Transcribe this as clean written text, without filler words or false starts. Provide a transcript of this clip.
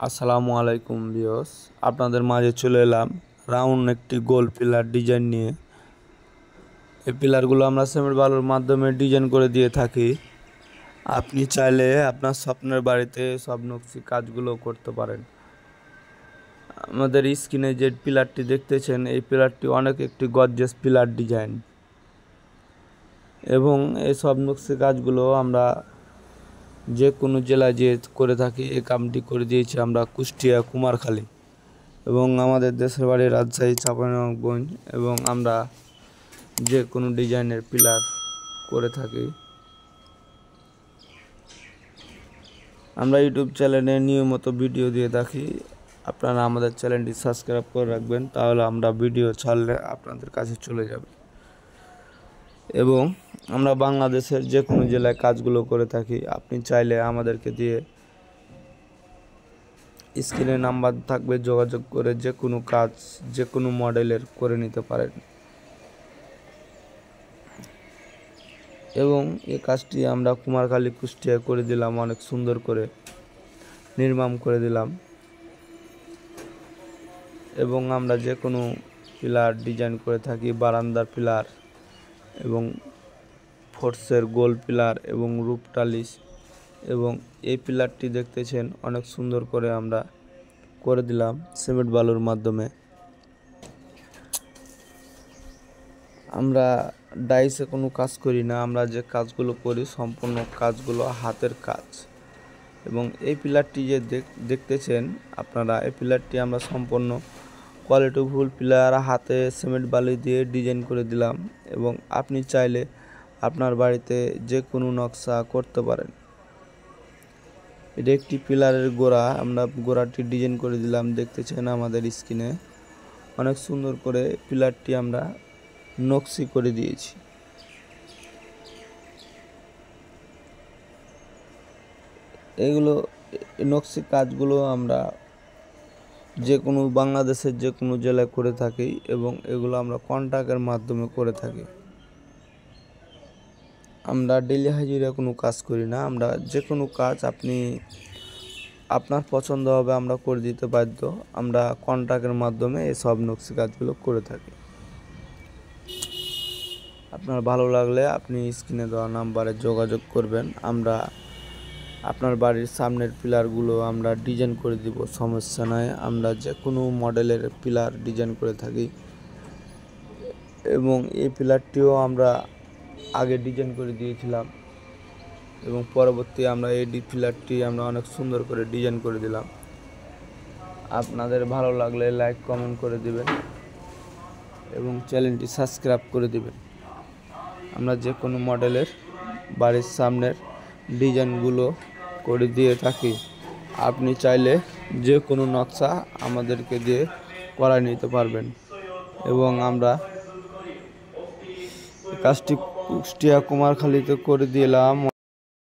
আসসালামু আলাইকুম ভিউয়ার্স, আপনাদের মাঝে চলে এলাম রাউন্ড একটি গোল পিলার ডিজাইন নিয়ে। এই পিলারগুলো আমরা সিমেন্ট বালুর মাধ্যমে ডিজাইন করে দিয়ে থাকি। আপনি চাইলে আপনার স্বপ্নের বাড়িতে সব নকশি কাজগুলো করতে পারেন। আমাদের স্ক্রিনে যে পিলারটি দেখতেছেন, এই পিলারটি অনেক একটি গর্জিয়াস পিলার ডিজাইন এবং এই সব নকশি কাজগুলো আমরা যে কোনো জেলায় যে করে থাকি। এই কামটি করে দিয়েছি আমরা কুষ্টিয়া কুমারখালী এবং আমাদের দেশের বাড়ি রাজশাহী চাঁপাইনবাবগঞ্জ, এবং আমরা যে কোনো ডিজাইনের পিলার করে থাকি। আমরা ইউটিউব চ্যানেলে নিয়মিত ভিডিও দিয়ে থাকি। আপনারা আমাদের চ্যানেলটি সাবস্ক্রাইব করে রাখবেন, তাহলে আমরা ভিডিও ছাড়লে আপনাদের কাছে চলে যাবে। এবং আমরা বাংলাদেশের যে কোনো জেলায় কাজগুলো করে থাকি। আপনি চাইলে আমাদেরকে দিয়ে স্ক্রিনে নাম্বার থাকবে, যোগাযোগ করে যে কোনো কাজ যে কোনো মডেলের করে নিতে পারেন। এবং এই কাজটি আমরা কুমারখালী কুষ্টিয়া করে দিলাম, অনেক সুন্দর করে নির্মাণ করে দিলাম। এবং আমরা যে কোনো পিলার ডিজাইন করে থাকি, বারান্দার পিলার এবং ফোর্সের গোল পিলার এবং রূপ টালিশ। এবং এই পিলারটি দেখতেছেন অনেক সুন্দর করে আমরা করে দিলাম সিমেন্ট বালুর মাধ্যমে। আমরা ডাইসে কোনো কাজ করি না, আমরা যে কাজগুলো করি সম্পূর্ণ কাজগুলো হাতের কাজ। এবং এই পিলারটি যে দেখতেছেন আপনারা, এই পিলারটি আমরা সম্পূর্ণ কোয়ালিটিফুল পিলার হাতে সিমেন্ট বালি দিয়ে ডিজাইন করে দিলাম। এবং আপনি চাইলে আপনার বাড়িতে যে কোনো নকশা করতে পারেন। এটা একটি পিলারের গোড়া, আমরা গোড়াটি ডিজাইন করে দিলাম, দেখতেছেন আমাদের স্ক্রিনে। অনেক সুন্দর করে পিলারটি আমরা নকশি করে দিয়েছি। এগুলো নকশি কাজগুলো আমরা যে কোনো বাংলাদেশের যে কোনো জেলায় করে থাকি এবং এগুলো আমরা কন্ট্রাক্টের মাধ্যমে করে থাকি। আমরা ডেলি হাজিরা কোনো কাজ করি না, আমরা যে কোনো কাজ আপনি আপনার পছন্দ হবে আমরা করে দিতে বাধ্য। আমরা কন্ট্রাক্টের মাধ্যমে এই সব নকশি কাজগুলো করে থাকি। আপনার ভালো লাগলে আপনি স্ক্রিনে দেওয়া নাম্বারে যোগাযোগ করবেন। আমরা আপনার বাড়ির সামনের পিলারগুলো আমরা ডিজাইন করে দিব, সমস্যা নাই। আমরা যে কোনো মডেলের পিলার ডিজাইন করে থাকি। এবং এই পিলারটিও আমরা আগে ডিজাইন করে দিয়েছিলাম এবং পরবর্তী আমরা এই পিলারটি আমরা অনেক সুন্দর করে ডিজাইন করে দিলাম। আপনাদের ভালো লাগলে লাইক কমেন্ট করে দিবেন এবং চ্যানেলটি সাবস্ক্রাইব করে দিবেন। আমরা যে কোনো মডেলের বাড়ির সামনের ডিজাইনগুলো করে দিয়ে থাকি। আপনি চাইলে যে কোনো নকশা আমাদেরকে দিয়ে করায় নিতে পারবেন। এবং আমরা কাজটি কুষ্টিয়া কুমারখালীতে করে দিলাম।